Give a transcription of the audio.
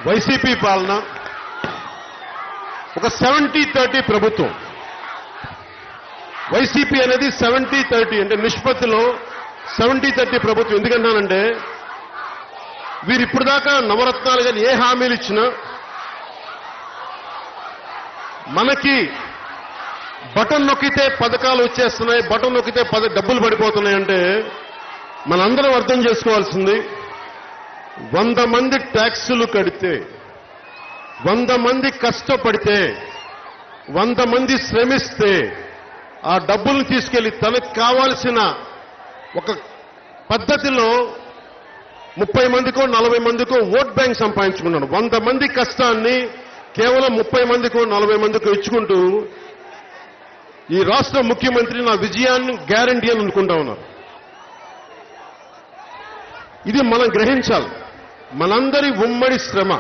YCP పాలన ఒక 70-30 ప్రభుత్వం. వైసీపీ అనేది 70-30 అంటే నిష్పత్తిలో 70-30 ప్రభుత్వం. ఎందుకన్నానంటే వీరు ఇప్పుడు దాకా నవరత్నాలు కానీ ఏ హామీలు ఇచ్చినా మనకి బటన్ నొక్కితే పథకాలు వచ్చేస్తున్నాయి, బటన్ నొక్కితే డబ్బులు పడిపోతున్నాయి అంటే మనందరం అర్థం చేసుకోవాల్సింది 100 మంది ట్యాక్సులు కడితే, 100 మంది కష్టపడితే, 100 మంది శ్రమిస్తే ఆ డబ్బులను తీసుకెళ్లి తనకు కావాల్సిన ఒక పద్ధతిలో 30 మందికో 40 మందికో ఓట్ బ్యాంక్ సంపాదించుకున్నాడు. 100 మంది కష్టాన్ని కేవలం 30 మందికో 40 మందికో ఇచ్చుకుంటూ ఈ రాష్ట్ర ముఖ్యమంత్రి నా విజయాన్ని గ్యారంటీ అని అనుకుంటా ఉన్నారు. ఇది మనం గ్రహించాలి. మనందరి ఉమ్మడి శ్రమ.